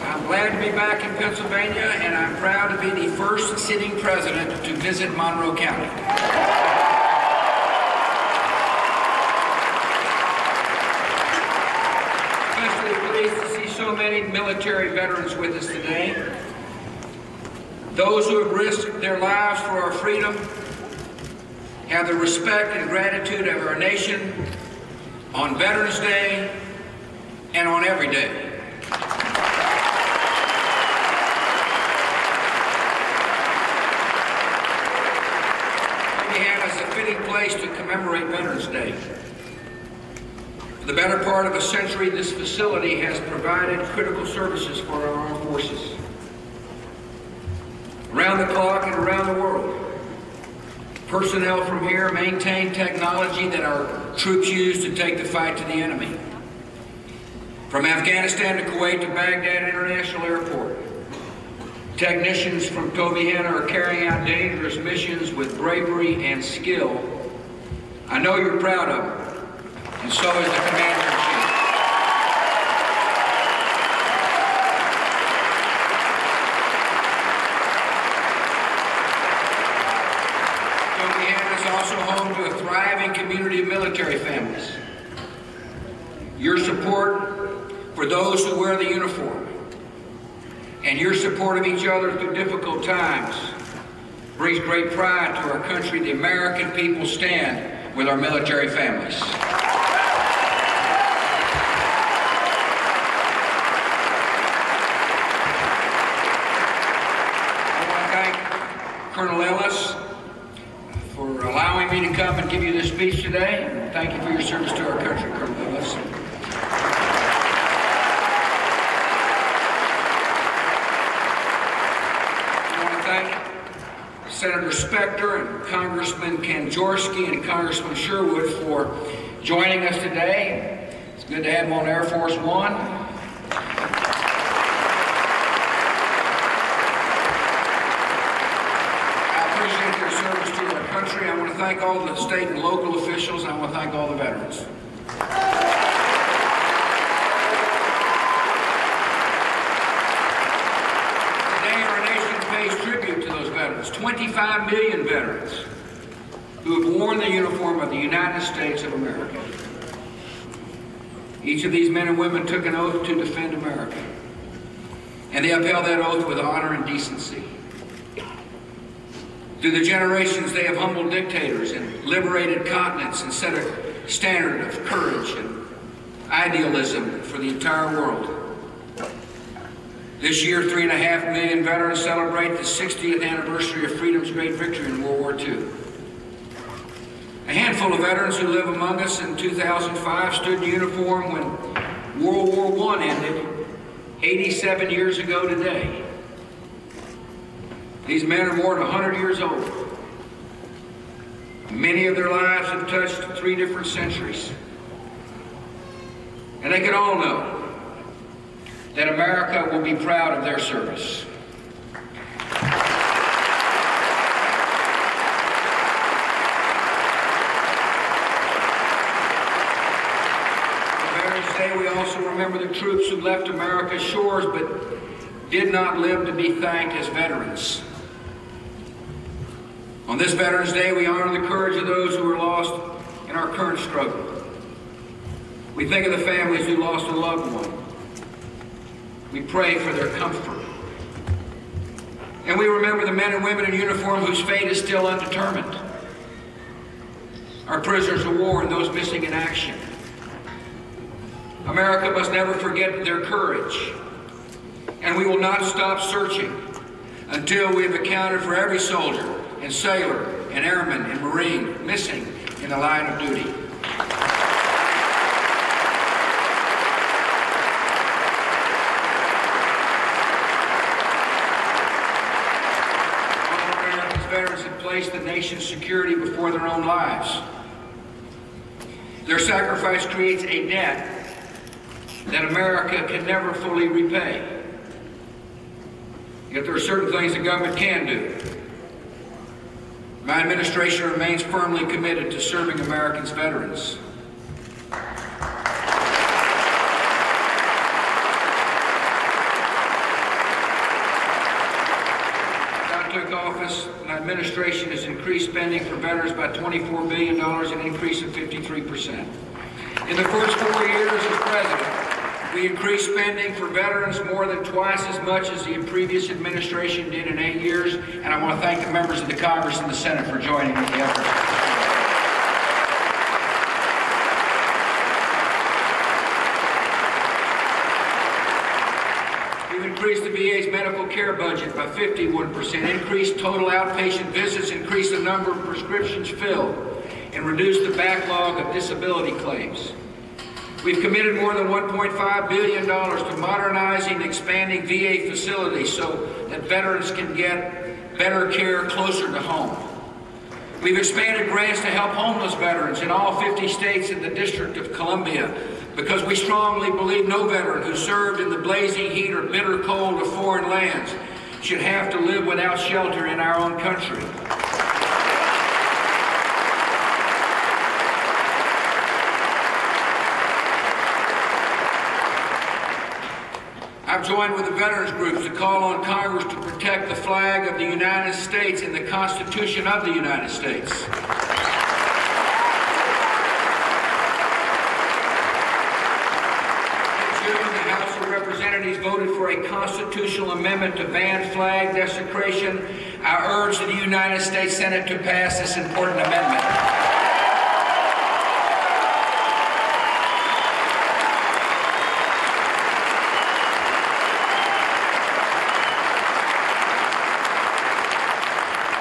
I'm glad to be back in Pennsylvania, and I'm proud to be the first sitting president to visit Monroe County. Especially pleased to see so many military veterans with us today. Those who have risked their lives for our freedom have the respect and gratitude of our nation on Veterans Day and on every day. Tobyhanna is a fitting place to commemorate Veterans Day. For the better part of a century, this facility has provided critical services for our armed forces. Around the clock and around the world, personnel from here maintain technology that our troops use to take the fight to the enemy. From Afghanistan to Kuwait to Baghdad International Airport, technicians from Tobyhanna are carrying out dangerous missions with bravery and skill. I know you're proud of them, and so is the Commander-in-Chief. Tobyhanna is also home to a thriving community of military families. Your support for those who wear the uniform and your support of each other through difficult times brings great pride to our country. The American people stand with our military families. I want to thank Colonel Ellis for allowing me to come and give you this speech today. Thank you for your service to our country, Colonel Ellis. Senator Specter and Congressman Kanjorski and Congressman Sherwood for joining us today. It's good to have them on Air Force One. I appreciate their service to our country. I want to thank all the state and local officials, and I want to thank all the veterans. Tribute to those veterans, 25 million veterans who have worn the uniform of the United States of America. Each of these men and women took an oath to defend America, and they upheld that oath with honor and decency. Through the generations, they have humbled dictators and liberated continents and set a standard of courage and idealism for the entire world. This year, 3.5 million veterans celebrate the 60th anniversary of freedom's great victory in World War II. A handful of veterans who live among us in 2005 stood in uniform when World War I ended 87 years ago today. These men are more than 100 years old. Many of their lives have touched 3 different centuries. And they can all know that America will be proud of their service. On Veterans Day, we also remember the troops who left America's shores but did not live to be thanked as veterans. On this Veterans Day, we honor the courage of those who are lost in our current struggle. We think of the families who lost a loved one. We pray for their comfort. And we remember the men and women in uniform whose fate is still undetermined. Our prisoners of war and those missing in action. America must never forget their courage. And we will not stop searching until we have accounted for every soldier and sailor and airman and Marine missing in the line of duty. Veterans have placed the nation's security before their own lives. Their sacrifice creates a debt that America can never fully repay. Yet there are certain things the government can do. My administration remains firmly committed to serving Americans' veterans. administration has increased spending for veterans by $24 billion, an increase of 53%. In the first 4 years as president, we increased spending for veterans more than twice as much as the previous administration did in 8 years, and I want to thank the members of the Congress and the Senate for joining in the effort. Increased the VA's medical care budget by 51%, increased total outpatient visits, increased the number of prescriptions filled, and reduced the backlog of disability claims. We've committed more than $1.5 billion to modernizing and expanding VA facilities so that veterans can get better care closer to home. We've expanded grants to help homeless veterans in all 50 states and the District of Columbia, because we strongly believe no veteran who served in the blazing heat or bitter cold of foreign lands should have to live without shelter in our own country. I've joined with the veterans groups to call on Congress to protect the flag of the United States and the Constitution of the United States. Representatives voted for a constitutional amendment to ban flag desecration. I urge the United States Senate to pass this important amendment.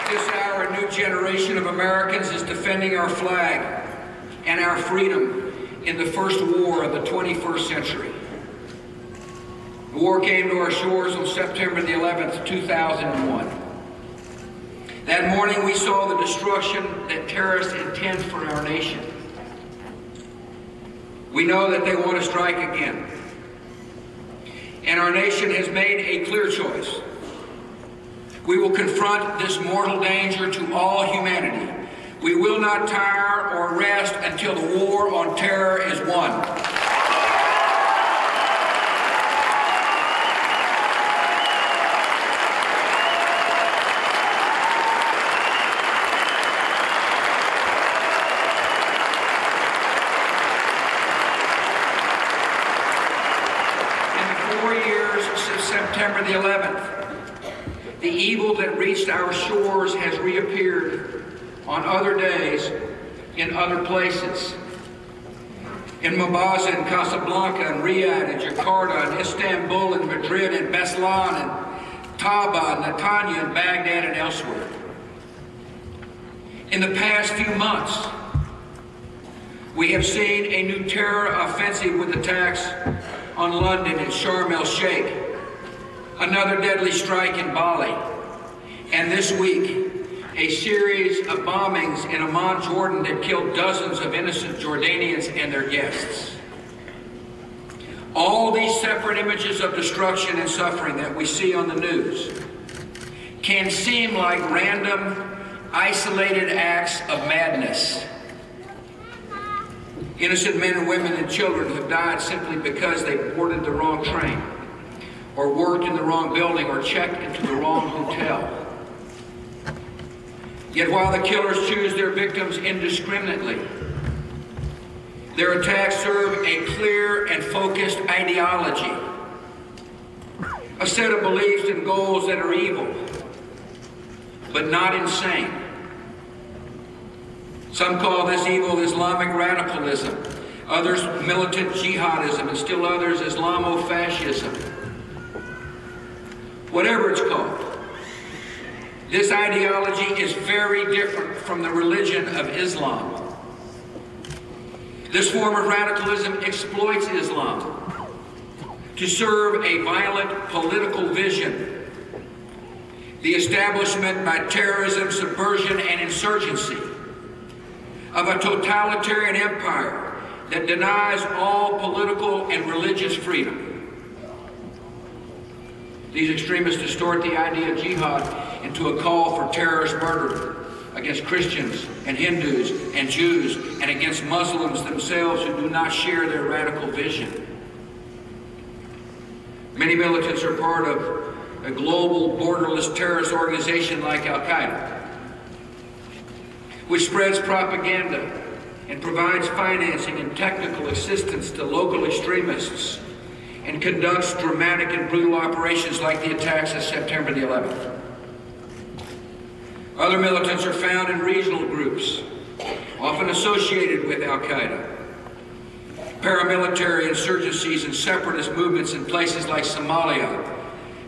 This hour, a new generation of Americans is defending our flag and our freedom in the first war of the 21st century. The war came to our shores on September the 11th, 2001. That morning we saw the destruction that terrorists intend for our nation. We know that they want to strike again. And our nation has made a clear choice. We will confront this mortal danger to all humanity. We will not tire or rest until the war on terror is won. September the 11th, the evil that reached our shores has reappeared on other days in other places. In Mombasa and Casablanca and Riyadh and Jakarta and Istanbul and Madrid and Beslan and Taba and Netanya and Baghdad and elsewhere. In the past few months, we have seen a new terror offensive with attacks on London and Sharm el-Sheikh, another deadly strike in Bali, and this week, a series of bombings in Amman, Jordan that killed dozens of innocent Jordanians and their guests. All these separate images of destruction and suffering that we see on the news can seem like random, isolated acts of madness. Innocent men and women and children have died simply because they boarded the wrong train, or worked in the wrong building, or checked into the wrong hotel. Yet while the killers choose their victims indiscriminately, their attacks serve a clear and focused ideology, a set of beliefs and goals that are evil, but not insane. Some call this evil Islamic radicalism, others militant jihadism, and still others Islamofascism. Whatever it's called, this ideology is very different from the religion of Islam. This form of radicalism exploits Islam to serve a violent political vision, the establishment by terrorism, subversion, and insurgency of a totalitarian empire that denies all political and religious freedom. These extremists distort the idea of jihad into a call for terrorist murder against Christians and Hindus and Jews and against Muslims themselves who do not share their radical vision. Many militants are part of a global borderless terrorist organization like Al-Qaeda, which spreads propaganda and provides financing and technical assistance to local extremists and conducts dramatic and brutal operations like the attacks of September the 11th. Other militants are found in regional groups, often associated with Al-Qaeda. Paramilitary insurgencies and separatist movements in places like Somalia,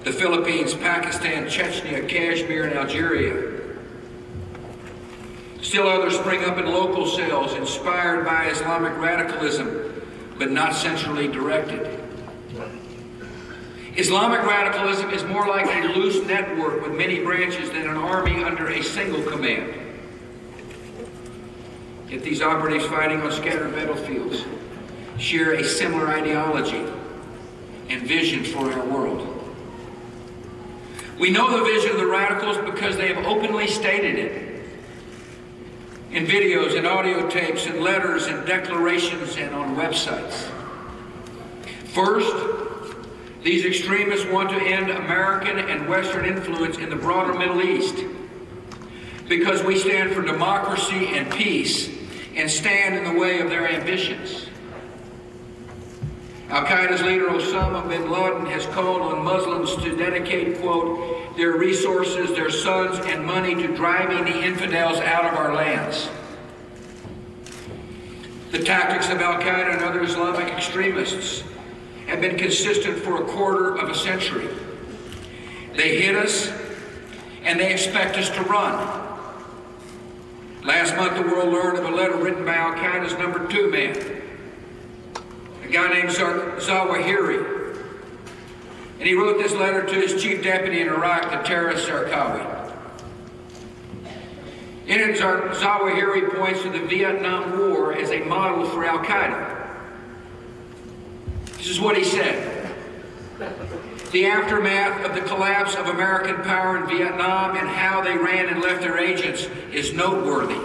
the Philippines, Pakistan, Chechnya, Kashmir, and Algeria. Still others spring up in local cells inspired by Islamic radicalism, but not centrally directed. Islamic radicalism is more like a loose network with many branches than an army under a single command. Yet these operatives fighting on scattered battlefields share a similar ideology and vision for our world. We know the vision of the radicals because they have openly stated it in videos and audio tapes and letters and declarations and on websites. First, these extremists want to end American and Western influence in the broader Middle East because we stand for democracy and peace and stand in the way of their ambitions. Al-Qaeda's leader Osama bin Laden has called on Muslims to dedicate, quote, their resources, their sons, and money to driving the infidels out of our lands. The tactics of Al-Qaeda and other Islamic extremists have been consistent for a quarter of a century. They hit us, and they expect us to run. Last month, the world learned of a letter written by Al-Qaeda's number 2 man, a guy named Zawahiri. And he wrote this letter to his chief deputy in Iraq, the terrorist Zarqawi. In it, Zawahiri points to the Vietnam War as a model for Al-Qaeda. This is what he said. The aftermath of the collapse of American power in Vietnam and how they ran and left their agents is noteworthy.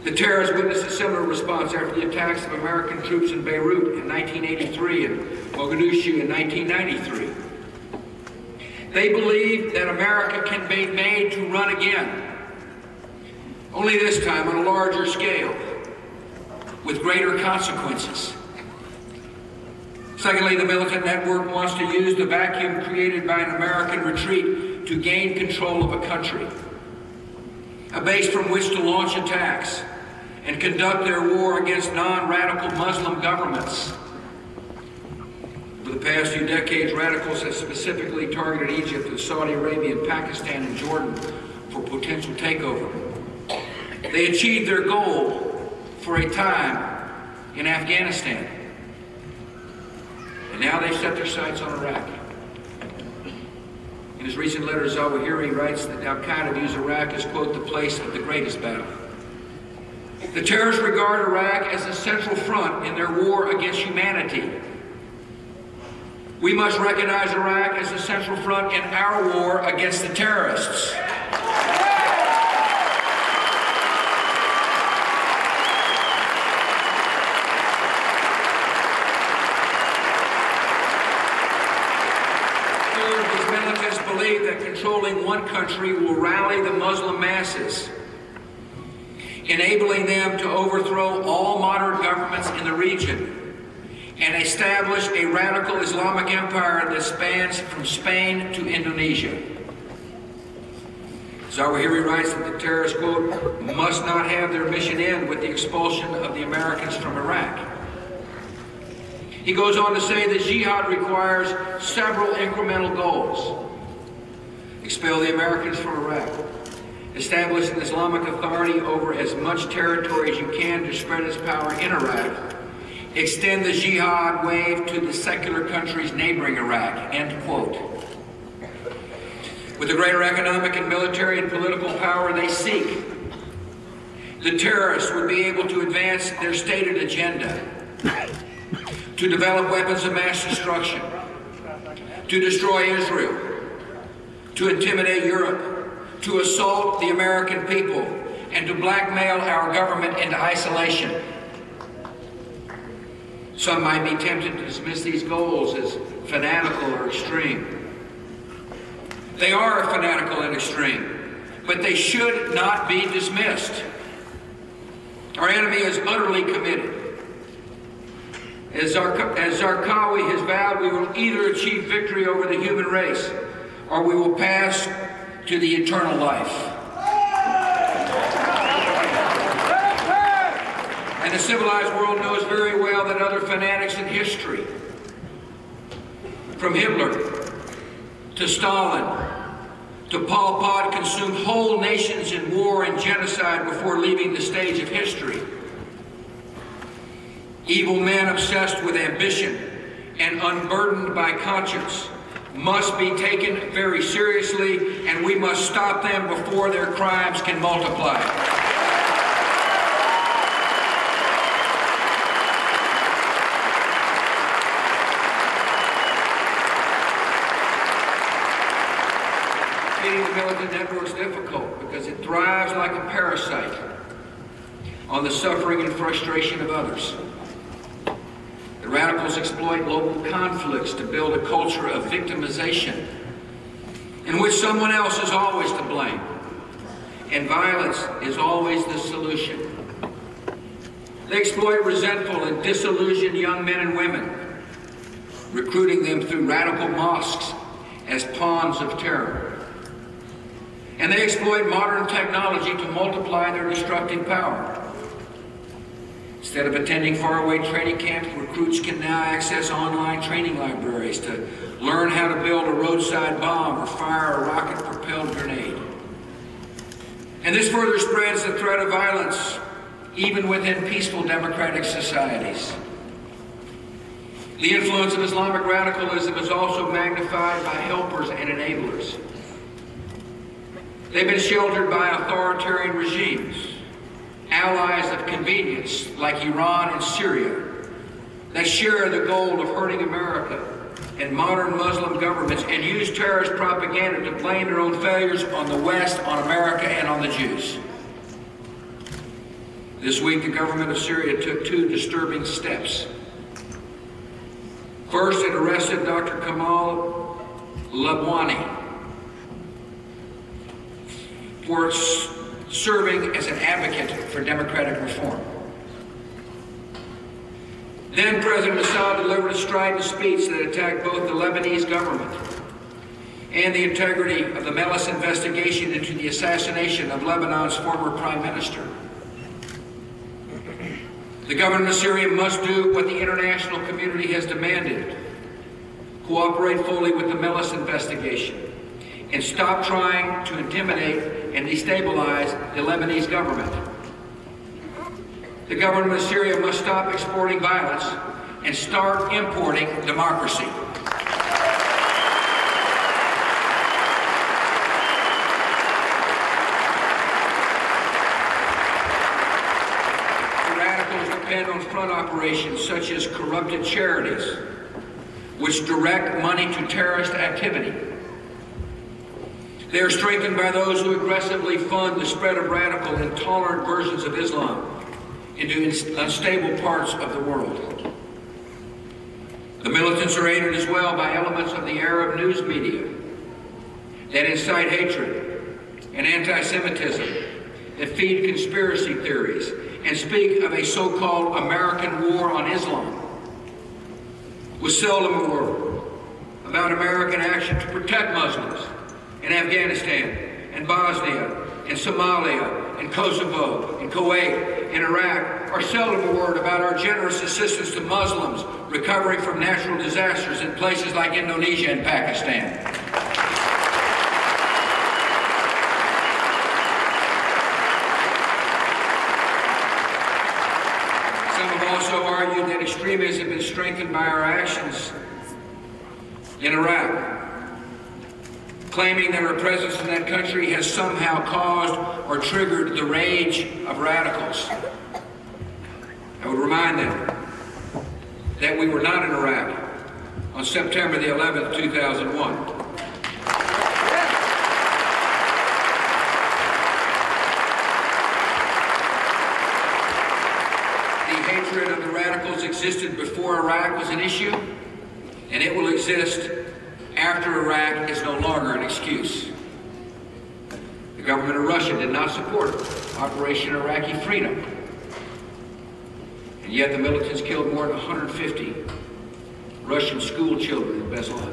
The terrorists witnessed a similar response after the attacks of American troops in Beirut in 1983 and Mogadishu in 1993. They believe that America can be made to run again, only this time on a larger scale, with greater consequences. Secondly, the militant network wants to use the vacuum created by an American retreat to gain control of a country, a base from which to launch attacks and conduct their war against non-radical Muslim governments. For the past few decades, radicals have specifically targeted Egypt and Saudi Arabia and Pakistan and Jordan for potential takeover. They achieved their goal for a time in Afghanistan. And now they've set their sights on Iraq. In his recent letter, Zawahiri writes that Al-Qaeda views Iraq as, quote, the place of the greatest battle. The terrorists regard Iraq as a central front in their war against humanity. We must recognize Iraq as a central front in our war against the terrorists. Believe that controlling one country will rally the Muslim masses, enabling them to overthrow all moderate governments in the region and establish a radical Islamic empire that spans from Spain to Indonesia. Zawahiri writes that the terrorists, quote, must not have their mission end with the expulsion of the Americans from Iraq. He goes on to say that jihad requires several incremental goals. Expel the Americans from Iraq. Establish an Islamic authority over as much territory as you can to spread its power in Iraq. Extend the jihad wave to the secular countries neighboring Iraq, end quote. With the greater economic and military and political power they seek, the terrorists would be able to advance their stated agenda, to develop weapons of mass destruction, to destroy Israel, to intimidate Europe, to assault the American people, and to blackmail our government into isolation. Some might be tempted to dismiss these goals as fanatical or extreme. They are fanatical and extreme, but they should not be dismissed. Our enemy is utterly committed. As Zarqawi has vowed, we will either achieve victory over the human race or we will pass to the eternal life. And the civilized world knows very well that other fanatics in history, from Hitler to Stalin to Pol Pot, consumed whole nations in war and genocide before leaving the stage of history. Evil men obsessed with ambition and unburdened by conscience must be taken very seriously, and we must stop them before their crimes can multiply. Feeding the militant network is difficult because it thrives like a parasite on the suffering and frustration of others. The radicals exploit local conflicts to build a culture of victimization in which someone else is always to blame, and violence is always the solution. They exploit resentful and disillusioned young men and women, recruiting them through radical mosques as pawns of terror. And they exploit modern technology to multiply their destructive power. Instead of attending faraway training camps, recruits can now access online training libraries to learn how to build a roadside bomb or fire a rocket-propelled grenade. And this further spreads the threat of violence, even within peaceful democratic societies. The influence of Islamic radicalism is also magnified by helpers and enablers. They've been sheltered by authoritarian regimes, allies of convenience like Iran and Syria, that share the goal of hurting America and modern Muslim governments and use terrorist propaganda to blame their own failures on the West, on America, and on the Jews. This week, the government of Syria took two disturbing steps. First, it arrested Dr. Kamal Labwani for serving as an advocate for democratic reform. Then President Assad delivered a strident speech that attacked both the Lebanese government and the integrity of the Melis investigation into the assassination of Lebanon's former prime minister. The government of Syria must do what the international community has demanded: cooperate fully with the Melis investigation and stop trying to intimidate and destabilize the Lebanese government. The government of Syria must stop exporting violence and start importing democracy. The radicals depend on front operations such as corrupted charities, which direct money to terrorist activity. They are strengthened by those who aggressively fund the spread of radical, intolerant versions of Islam into unstable parts of the world. The militants are aided as well by elements of the Arab news media that incite hatred and anti-Semitism, that feed conspiracy theories, and speak of a so-called American war on Islam, with seldom a word about American action to protect Muslims in Afghanistan and Bosnia and Somalia and Kosovo and Kuwait and Iraq, or seldom a word about our generous assistance to Muslims recovering from natural disasters in places like Indonesia and Pakistan. Some have also argued that extremists have been strengthened by our actions in Iraq, claiming that our presence in that country has somehow caused or triggered the rage of radicals. I would remind them that we were not in Iraq on September the 11th, 2001. The hatred of the radicals existed before Iraq was an issue, and it will exist after Iraq is no longer an excuse. The government of Russia did not support Operation Iraqi Freedom. And yet the militants killed more than 150 Russian school children in Beslan.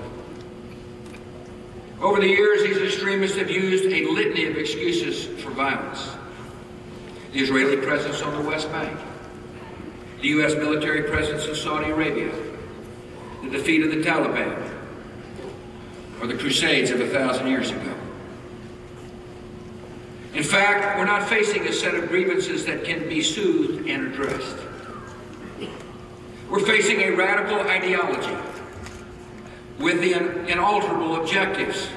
Over the years, these extremists have used a litany of excuses for violence. The Israeli presence on the West Bank, the U.S. military presence in Saudi Arabia, the defeat of the Taliban, or the Crusades of 1,000 years ago. In fact, we're not facing a set of grievances that can be soothed and addressed. We're facing a radical ideology with the inalterable objectives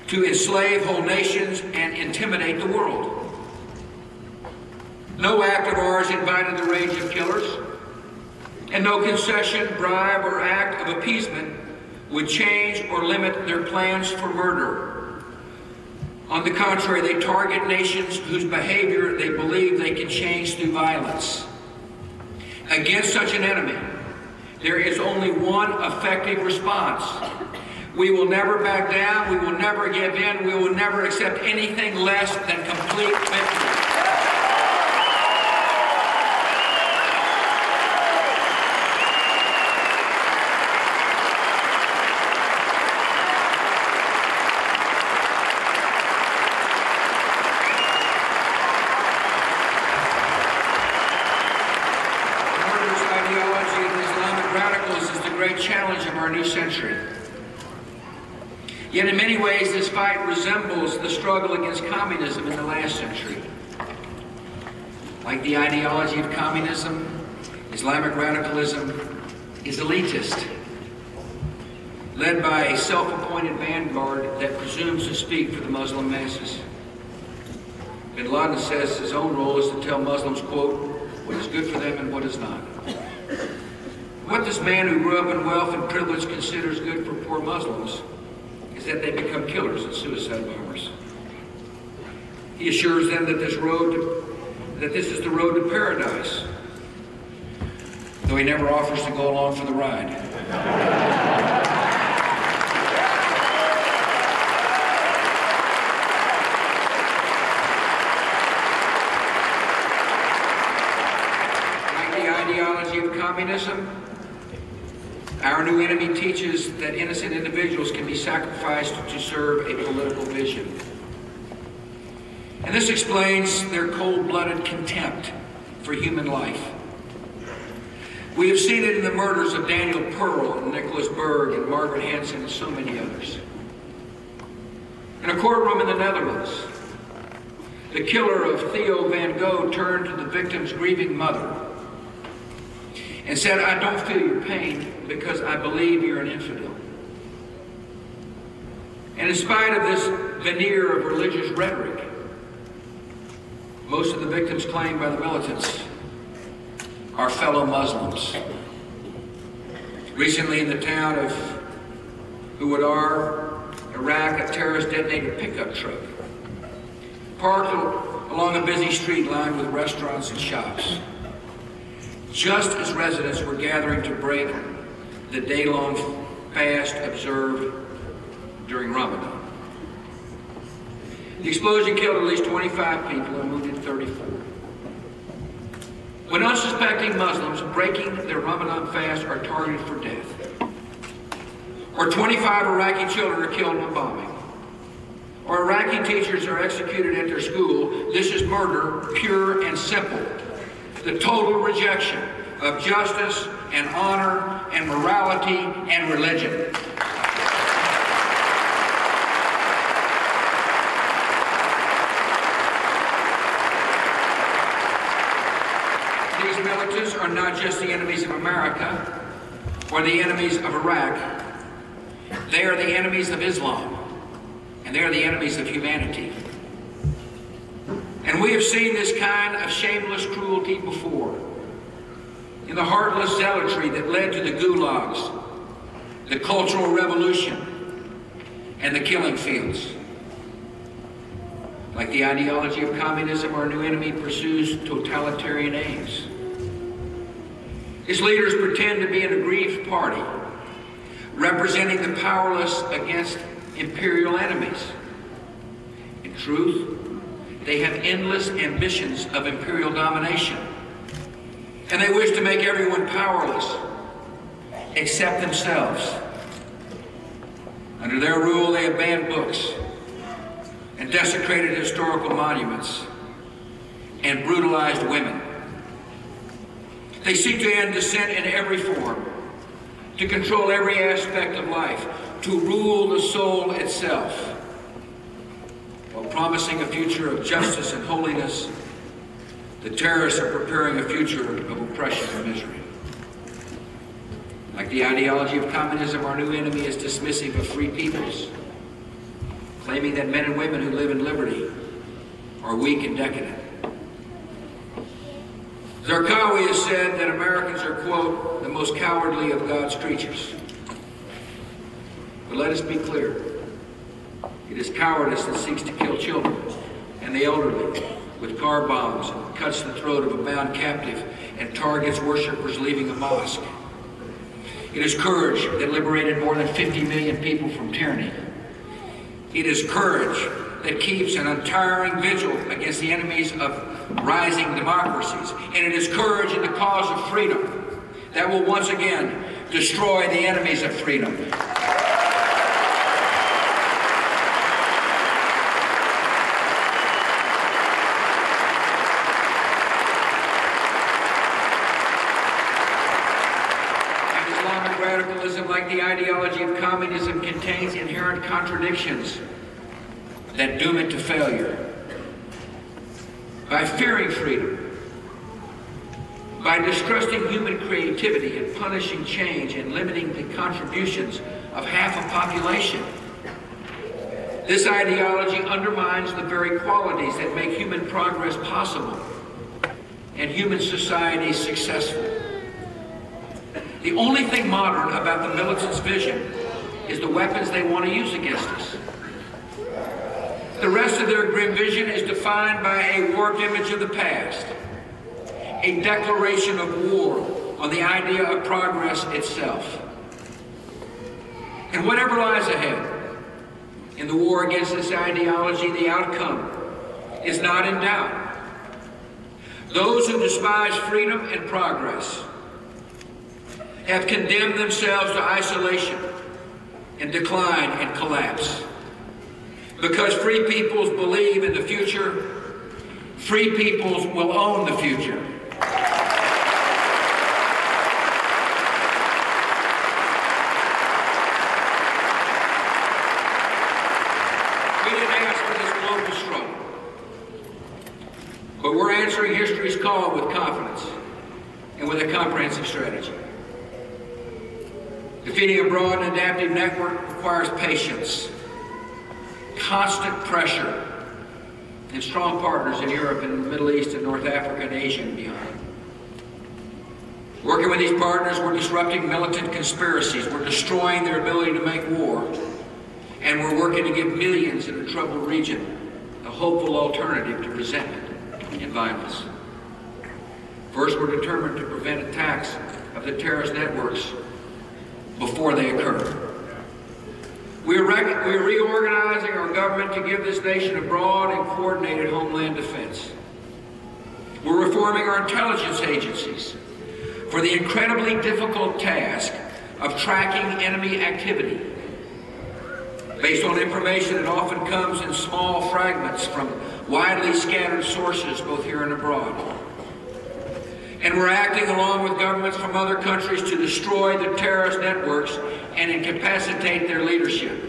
to enslave whole nations and intimidate the world. No act of ours invited the rage of killers, and no concession, bribe, or act of appeasement would change or limit their plans for murder. On the contrary, they target nations whose behavior they believe they can change through violence. Against such an enemy, there is only one effective response. We will never back down, we will never give in, we will never accept anything less than complete victory. Challenge of our new century. Yet in many ways this fight resembles the struggle against communism in the last century. Like the ideology of communism, Islamic radicalism is elitist, led by a self-appointed vanguard that presumes to speak for the Muslim masses. Bin Laden says his own role is to tell Muslims, quote, what is good for them and what is not. What this man who grew up in wealth and privilege considers good for poor Muslims is that they become killers and suicide bombers. He assures them that this is the road to paradise, though he never offers to go along for the ride. Like the ideology of communism, our new enemy teaches that innocent individuals can be sacrificed to serve a political vision. And this explains their cold-blooded contempt for human life. We have seen it in the murders of Daniel Pearl and Nicholas Berg and Margaret Hansen and so many others. In a courtroom in the Netherlands, the killer of Theo van Gogh turned to the victim's grieving mother and said, I don't feel your pain because I believe you're an infidel. And in spite of this veneer of religious rhetoric, most of the victims claimed by the militants are fellow Muslims. Recently in the town of Huwadar, Iraq, a terrorist detonated a pickup truck parked along a busy street lined with restaurants and shops, just as residents were gathering to break the day-long fast observed during Ramadan. The explosion killed at least 25 people and wounded 34. When unsuspecting Muslims breaking their Ramadan fast are targeted for death, or 25 Iraqi children are killed in a bombing, or Iraqi teachers are executed at their school, this is murder, pure and simple. The total rejection of justice and honor and morality and religion. These militants are not just the enemies of America or the enemies of Iraq. They are the enemies of Islam, and they are the enemies of humanity. And we have seen this kind of shameless cruelty before. In the heartless zealotry that led to the gulags, the Cultural Revolution, and the killing fields. Like the ideology of communism, our new enemy pursues totalitarian aims. Its leaders pretend to be an aggrieved party, representing the powerless against imperial enemies. In truth, they have endless ambitions of imperial domination, and they wish to make everyone powerless except themselves. Under their rule, they have banned books and desecrated historical monuments and brutalized women. They seek to end dissent in every form, to control every aspect of life, to rule the soul itself. While promising a future of justice and holiness, the terrorists are preparing a future of oppression and misery. Like the ideology of communism, our new enemy is dismissive of free peoples, claiming that men and women who live in liberty are weak and decadent. Zarqawi has said that Americans are, quote, the most cowardly of God's creatures. But let us be clear. It is cowardice that seeks to kill children and the elderly with car bombs and cuts the throat of a bound captive and targets worshipers leaving a mosque. It is courage that liberated more than 50 million people from tyranny. It is courage that keeps an untiring vigil against the enemies of rising democracies. And it is courage in the cause of freedom that will once again destroy the enemies of freedom. And Islamic radicalism, like the ideology of communism, contains inherent contradictions that doom it to failure. By fearing freedom, by distrusting human creativity and punishing change and limiting the contributions of half a population, this ideology undermines the very qualities that make human progress possible and human society successful. The only thing modern about the militants' vision is the weapons they want to use against us. The rest of their grim vision is defined by a warped image of the past, a declaration of war on the idea of progress itself. And whatever lies ahead in the war against this ideology, the outcome is not in doubt. Those who despise freedom and progress have condemned themselves to isolation and decline and collapse. Because free peoples believe in the future, free peoples will own the future. We didn't ask for this global struggle, but we're answering history's call with confidence and with a comprehensive strategy. Defeating a broad and adaptive network requires patience, constant pressure, and strong partners in Europe and the Middle East and North Africa and Asia and beyond. Working with these partners, we're disrupting militant conspiracies, we're destroying their ability to make war, and we're working to give millions in a troubled region a hopeful alternative to resentment and violence. First, we're determined to prevent attacks of the terrorist networks before they occur. We're reorganizing our government to give this nation a broad and coordinated homeland defense. We're reforming our intelligence agencies for the incredibly difficult task of tracking enemy activity based on information that often comes in small fragments from widely scattered sources both here and abroad. And we're acting along with governments from other countries to destroy the terrorist networks and incapacitate their leadership.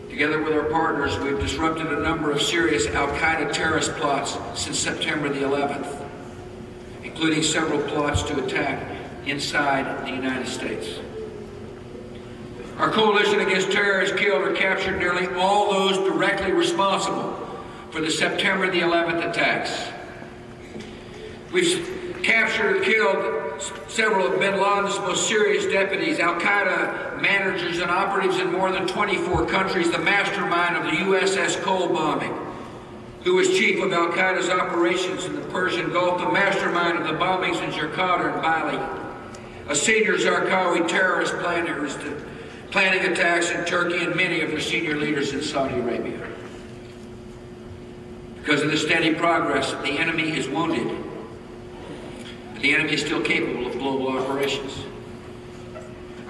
Together with our partners, we've disrupted a number of serious al-Qaeda terrorist plots since September the 11th, including several plots to attack inside the United States. Our coalition against terror has killed or captured nearly all those directly responsible for the September the 11th attacks. We've captured and killed several of bin Laden's most serious deputies, al-Qaeda managers and operatives in more than 24 countries, the mastermind of the USS Cole bombing, who was chief of al-Qaeda's operations in the Persian Gulf, the mastermind of the bombings in Jakarta and Bali, a senior Zarqawi terrorist planning attacks in Turkey, and many of their senior leaders in Saudi Arabia. Because of the steady progress, the enemy is wounded. But the enemy is still capable of global operations.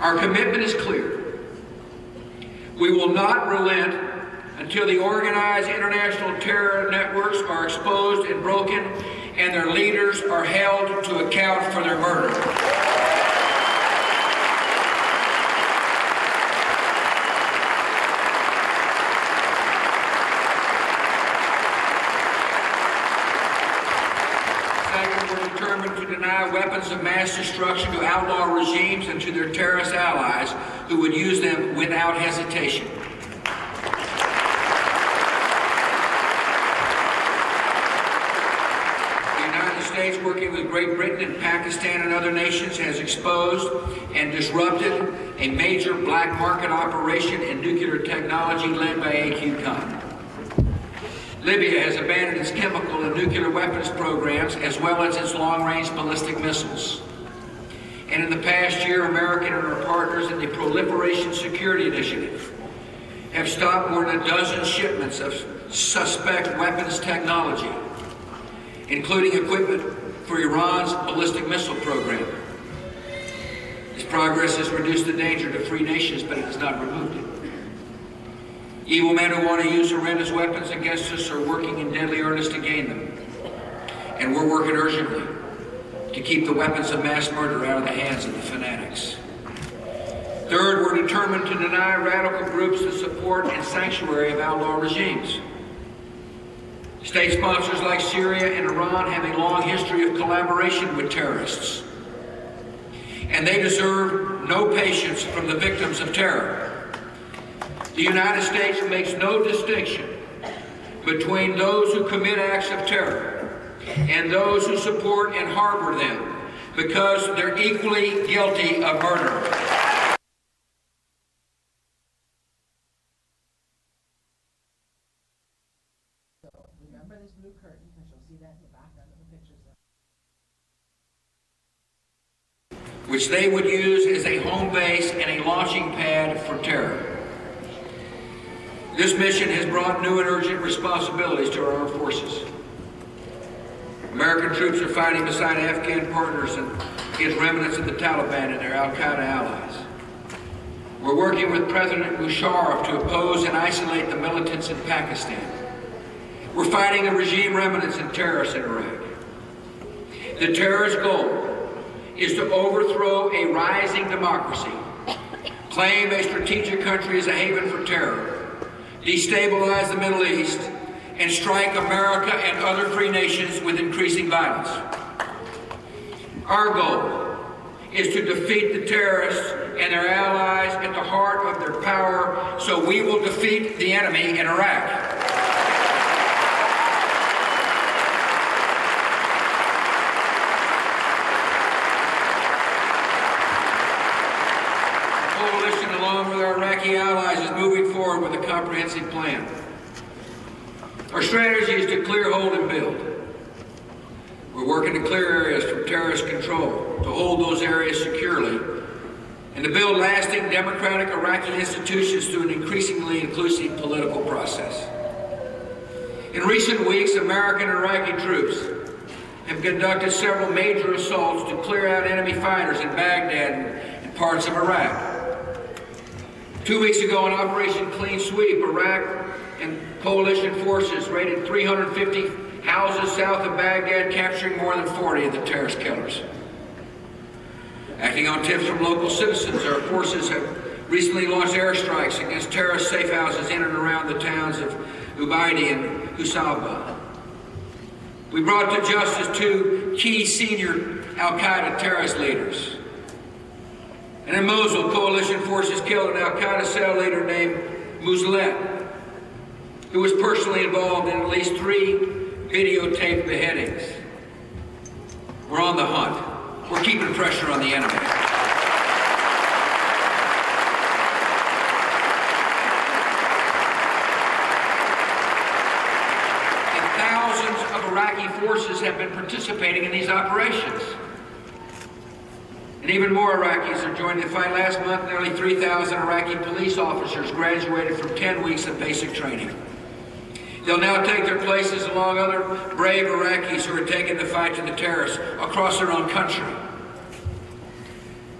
Our commitment is clear. We will not relent until the organized international terror networks are exposed and broken and their leaders are held to account for their murder. To deny weapons of mass destruction to outlaw regimes and to their terrorist allies who would use them without hesitation. The United States, working with Great Britain and Pakistan and other nations, has exposed and disrupted a major black market operation in nuclear technology led by AQCOM. Libya has abandoned its chemical and nuclear weapons programs as well as its long-range ballistic missiles. And in the past year, American and our partners in the Proliferation Security Initiative have stopped more than a dozen shipments of suspect weapons technology, including equipment for Iran's ballistic missile program. This progress has reduced the danger to free nations, but it has not removed it. Evil men who want to use horrendous weapons against us are working in deadly earnest to gain them. And we're working urgently to keep the weapons of mass murder out of the hands of the fanatics. Third, we're determined to deny radical groups the support and sanctuary of outlaw regimes. State sponsors like Syria and Iran have a long history of collaboration with terrorists. And they deserve no patience from the victims of terror. The United States makes no distinction between those who commit acts of terror and those who support and harbor them because they're equally guilty of murder. Remember this blue curtain, because you'll see that in the background of the pictures. Which they would use as a home base and a launching pad for terror. This mission has brought new and urgent responsibilities to our armed forces. American troops are fighting beside Afghan partners and against remnants of the Taliban and their al-Qaeda allies. We're working with President Musharraf to oppose and isolate the militants in Pakistan. We're fighting the regime remnants and terrorists in Iraq. The terrorist goal is to overthrow a rising democracy, claim a strategic country as a haven for terror, destabilize the Middle East, and strike America and other free nations with increasing violence. Our goal is to defeat the terrorists and their allies at the heart of their power, so we will defeat the enemy in Iraq. Along with our Iraqi allies, is moving forward with a comprehensive plan. Our strategy is to clear, hold, and build. We're working to clear areas from terrorist control, to hold those areas securely, and to build lasting democratic Iraqi institutions through an increasingly inclusive political process. In recent weeks, American and Iraqi troops have conducted several major assaults to clear out enemy fighters in Baghdad and parts of Iraq. 2 weeks ago, in Operation Clean Sweep, Iraq and coalition forces raided 350 houses south of Baghdad, capturing more than 40 of the terrorist killers. Acting on tips from local citizens, our forces have recently launched airstrikes against terrorist safe houses in and around the towns of Ubaidi and Husaba. We brought to justice 2 key senior al-Qaeda terrorist leaders. And in Mosul, coalition forces killed an al-Qaeda cell leader named Mouslet, who was personally involved in at least 3 videotaped beheadings. We're on the hunt. We're keeping pressure on the enemy. And thousands of Iraqi forces have been participating in these operations. And even more Iraqis are joining the fight. Last month, nearly 3,000 Iraqi police officers graduated from 10 weeks of basic training. They'll now take their places along other brave Iraqis who are taking the fight to the terrorists across their own country.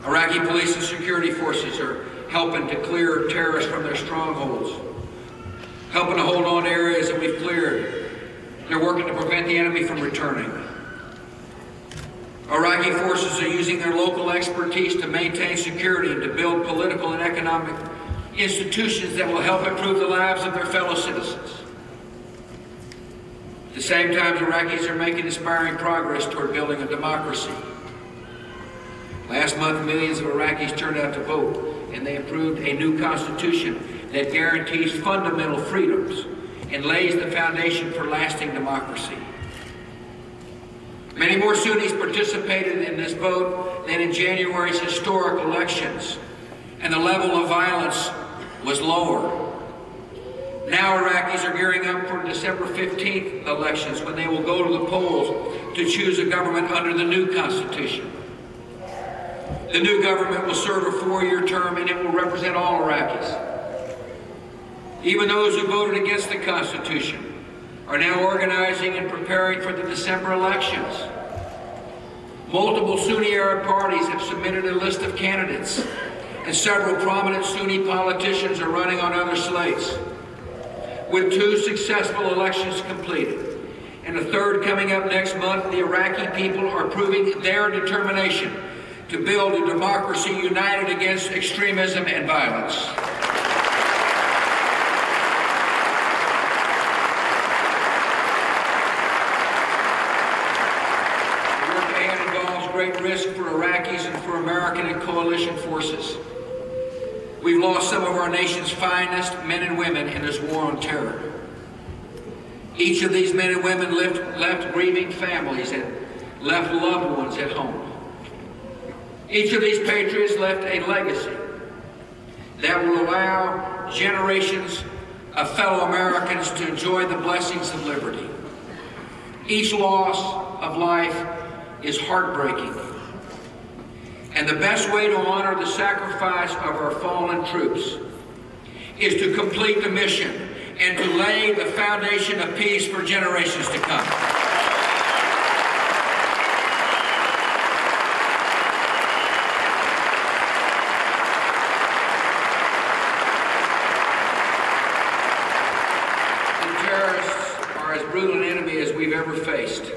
Iraqi police and security forces are helping to clear terrorists from their strongholds, helping to hold on to areas that we've cleared. They're working to prevent the enemy from returning. Iraqi forces are using their local expertise to maintain security and to build political and economic institutions that will help improve the lives of their fellow citizens. At the same time, Iraqis are making inspiring progress toward building a democracy. Last month, millions of Iraqis turned out to vote, and they approved a new constitution that guarantees fundamental freedoms and lays the foundation for lasting democracy. Many more Sunnis participated in this vote than in January's historic elections, and the level of violence was lower. Now Iraqis are gearing up for December 15th elections, when they will go to the polls to choose a government under the new constitution. The new government will serve a 4-year term, and it will represent all Iraqis. Even those who voted against the Constitution are now organizing and preparing for the December elections. Multiple Sunni Arab parties have submitted a list of candidates, and several prominent Sunni politicians are running on other slates. With 2 successful elections completed, and a 3rd coming up next month, the Iraqi people are proving their determination to build a democracy united against extremism and violence. Great risk for Iraqis and for American and coalition forces. We've lost some of our nation's finest men and women in this war on terror. Each of these men and women left grieving families and left loved ones at home. Each of these patriots left a legacy that will allow generations of fellow Americans to enjoy the blessings of liberty. Each loss of life is heartbreaking. And the best way to honor the sacrifice of our fallen troops is to complete the mission and to lay the foundation of peace for generations to come. The terrorists are as brutal an enemy as we've ever faced,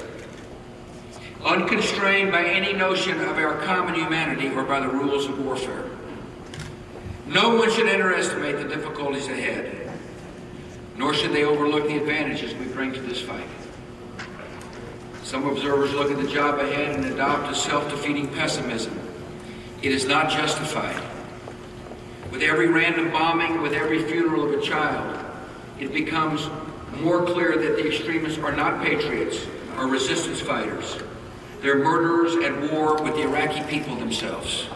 unconstrained by any notion of our common humanity or by the rules of warfare. No one should underestimate the difficulties ahead, nor should they overlook the advantages we bring to this fight. Some observers look at the job ahead and adopt a self-defeating pessimism. It is not justified. With every random bombing, with every funeral of a child, it becomes more clear that the extremists are not patriots or resistance fighters. They're murderers at war with the Iraqi people themselves.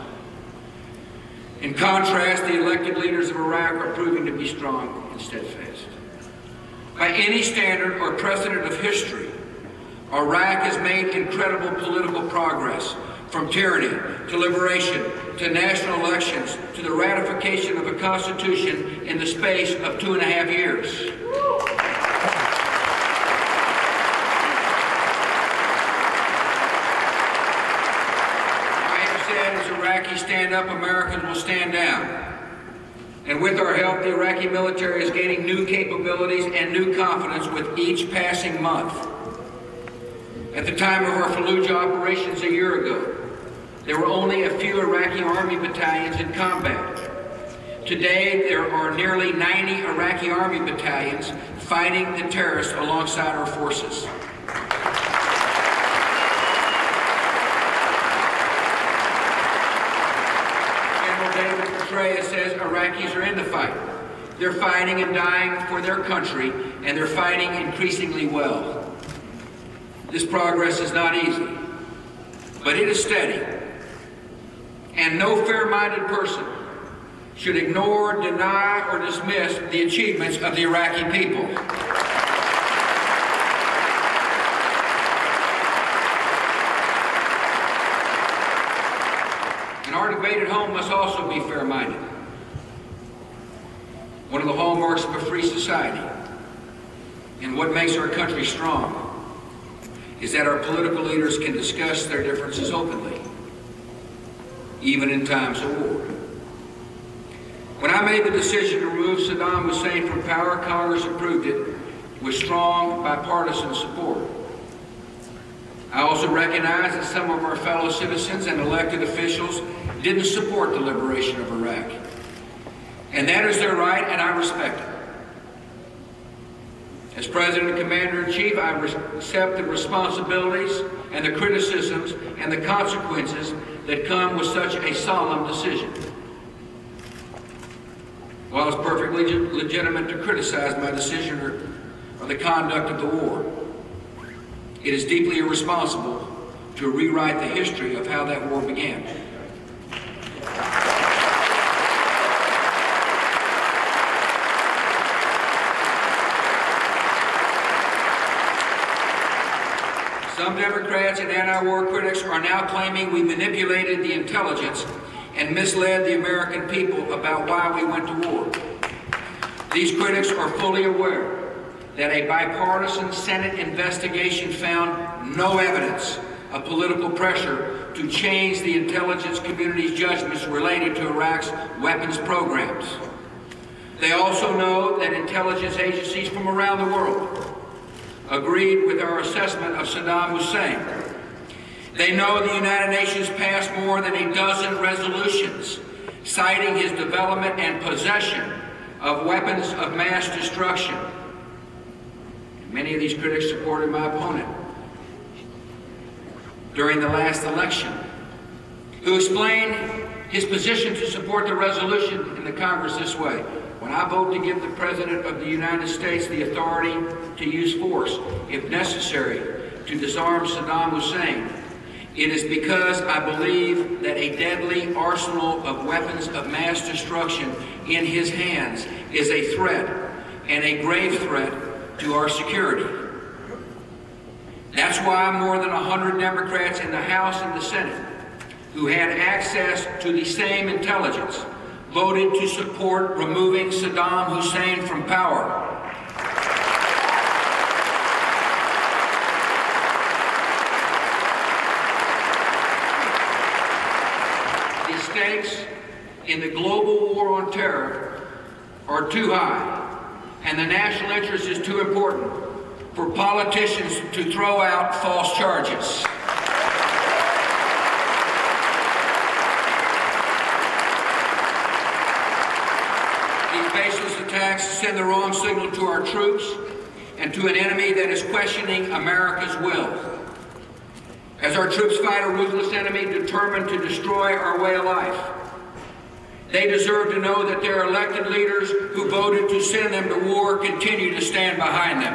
In contrast, the elected leaders of Iraq are proving to be strong and steadfast. By any standard or precedent of history, Iraq has made incredible political progress, from tyranny to liberation to national elections to the ratification of a constitution in the space of 2.5 years. As Iraqis stand up, Americans will stand down. And with our help, the Iraqi military is gaining new capabilities and new confidence with each passing month. At the time of our Fallujah operations a year ago, there were only a few Iraqi Army battalions in combat. Today, there are nearly 90 Iraqi Army battalions fighting the terrorists alongside our forces. Petraeus says Iraqis are in the fight. They're fighting and dying for their country, and they're fighting increasingly well. This progress is not easy, but it is steady. And no fair-minded person should ignore, deny, or dismiss the achievements of the Iraqi people. And our debate at home must also be fair-minded. One of the hallmarks of a free society And what makes our country strong is that our political leaders can discuss their differences openly, even in times of war. When I made the decision to remove Saddam Hussein from power, Congress approved it with strong bipartisan support. I also recognize that some of our fellow citizens and elected officials didn't support the liberation of Iraq. And that is their right, and I respect it. As President and Commander-in-Chief, I accept the responsibilities and the criticisms and the consequences that come with such a solemn decision. While it's perfectly legitimate to criticize my decision or the conduct of the war, it is deeply irresponsible to rewrite the history of how that war began. Some Democrats and anti-war critics are now claiming we manipulated the intelligence and misled the American people about why we went to war. These critics are fully aware that a bipartisan Senate investigation found no evidence of political pressure to change the intelligence community's judgments related to Iraq's weapons programs. They also know that intelligence agencies from around the world agreed with our assessment of Saddam Hussein. They know the United Nations passed more than a dozen resolutions citing his development and possession of weapons of mass destruction. Many of these critics supported my opponent during the last election, who explained his position to support the resolution in the Congress this way: when I vote to give the President of the United States the authority to use force, if necessary, to disarm Saddam Hussein, it is because I believe that a deadly arsenal of weapons of mass destruction in his hands is a threat, and a grave threat, to our security. That's why more than 100 Democrats in the House and the Senate, who had access to the same intelligence, voted to support removing Saddam Hussein from power. The stakes in the global war on terror are too high, and the national interest is too important for politicians to throw out false charges. These baseless attacks send the wrong signal to our troops and to an enemy that is questioning America's will. As our troops fight a ruthless enemy determined to destroy our way of life, they deserve to know that their elected leaders who voted to send them to war continue to stand behind them.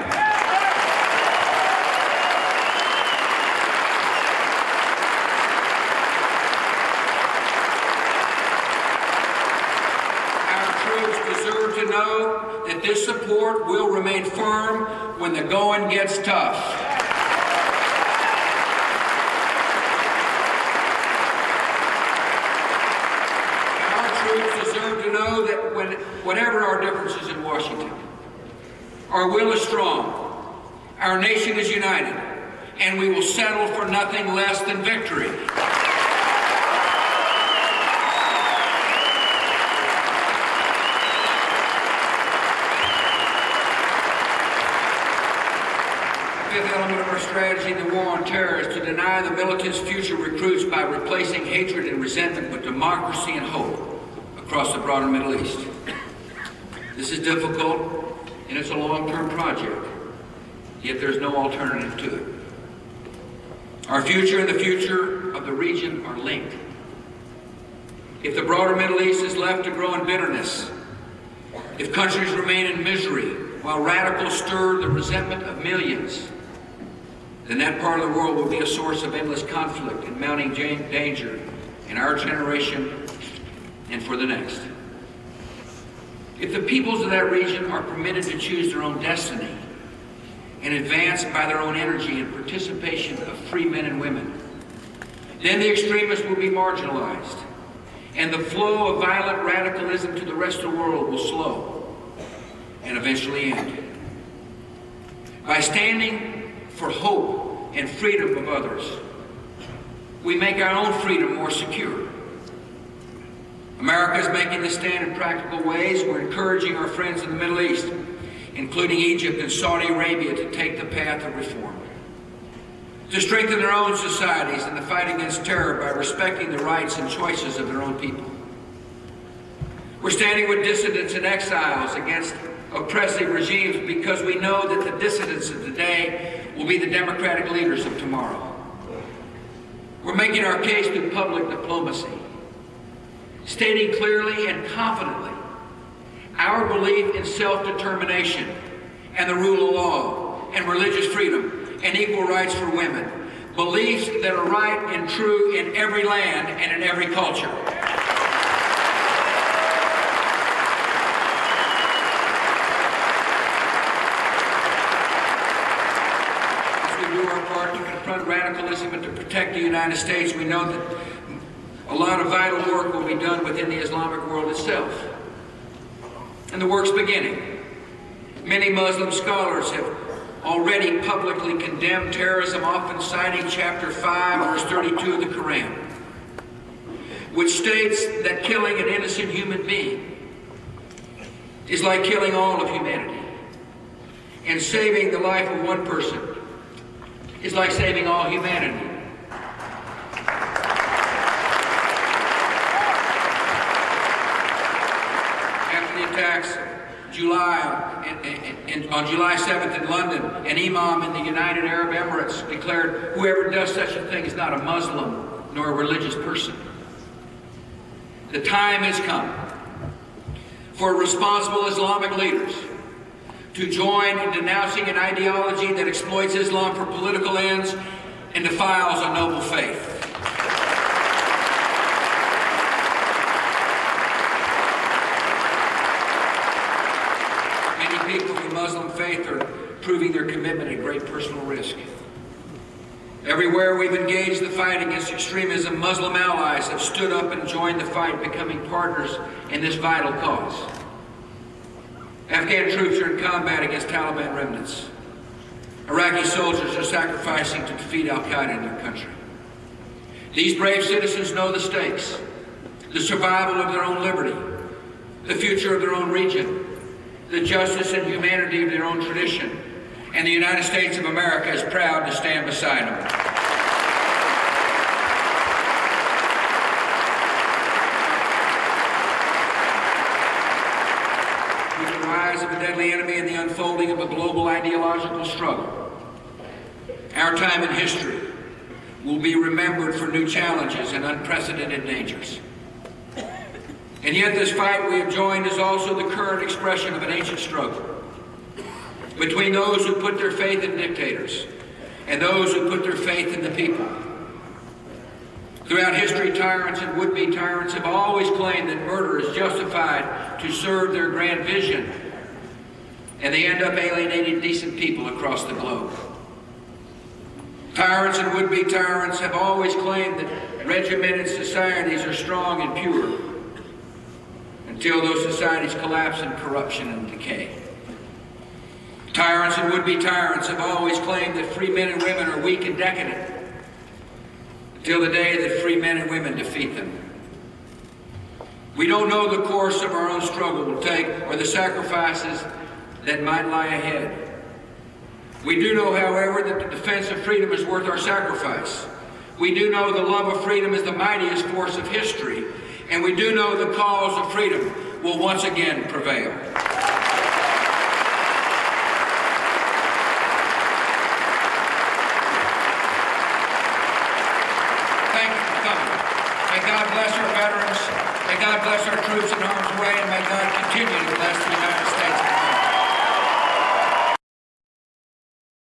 Our troops deserve to know that this support will remain firm when the going gets tough. Deserve to know that whatever our differences in Washington, our will is strong, our nation is united, and we will settle for nothing less than victory. The fifth element of our strategy in the war on terror is to deny the militant's future recruits by replacing hatred and resentment with democracy and hope across the broader Middle East. This is difficult, and it's a long-term project, yet there's no alternative to it. Our future and the future of the region are linked. If the broader Middle East is left to grow in bitterness, if countries remain in misery while radicals stir the resentment of millions, then that part of the world will be a source of endless conflict and mounting danger in our generation and for the next. If the peoples of that region are permitted to choose their own destiny and advance by their own energy and participation of free men and women, then the extremists will be marginalized, and the flow of violent radicalism to the rest of the world will slow and eventually end. By standing for hope and freedom of others, we make our own freedom more secure. America is making this stand in practical ways. We're encouraging our friends in the Middle East, including Egypt and Saudi Arabia, to take the path of reform, to strengthen their own societies in the fight against terror by respecting the rights and choices of their own people. We're standing with dissidents and exiles against oppressive regimes because we know that the dissidents of today will be the democratic leaders of tomorrow. We're making our case through public diplomacy, stating clearly and confidently our belief in self-determination and the rule of law and religious freedom and equal rights for women, beliefs that are right and true in every land and in every culture. To confront radicalism and to protect the United States, we know that a lot of vital work will be done within the Islamic world itself. And the work's beginning. Many Muslim scholars have already publicly condemned terrorism, often citing chapter 5, verse 32 of the Quran, which states that killing an innocent human being is like killing all of humanity, and saving the life of one person is like saving all humanity. After the attacks on July 7th in London, an imam in the United Arab Emirates declared, "Whoever does such a thing is not a Muslim nor a religious person." The time has come for responsible Islamic leaders to join in denouncing an ideology that exploits Islam for political ends and defiles a noble faith. Many people of the Muslim faith are proving their commitment at great personal risk. Everywhere we've engaged the fight against extremism, Muslim allies have stood up and joined the fight, becoming partners in this vital cause. Afghan troops are in combat against Taliban remnants. Iraqi soldiers are sacrificing to defeat al-Qaeda in their country. These brave citizens know the stakes, the survival of their own liberty, the future of their own region, the justice and humanity of their own tradition, and the United States of America is proud to stand beside them. With the rise of a deadly enemy and the unfolding of a global ideological struggle, our time in history will be remembered for new challenges and unprecedented dangers. And yet this fight we have joined is also the current expression of an ancient struggle between those who put their faith in dictators and those who put their faith in the people. Throughout history, tyrants and would-be tyrants have always claimed that murder is justified to serve their grand vision, and they end up alienating decent people across the globe. Tyrants and would-be tyrants have always claimed that regimented societies are strong and pure, until those societies collapse in corruption and decay. Tyrants and would-be tyrants have always claimed that free men and women are weak and decadent, until the day that free men and women defeat them. We don't know the course of our own struggle will take or the sacrifices that might lie ahead. We do know, however, that the defense of freedom is worth our sacrifice. We do know the love of freedom is the mightiest force of history, and we do know the cause of freedom will once again prevail. Thank you for coming. May God bless our veterans. May God bless our troops in harm's way, and may God continue to bless the United States.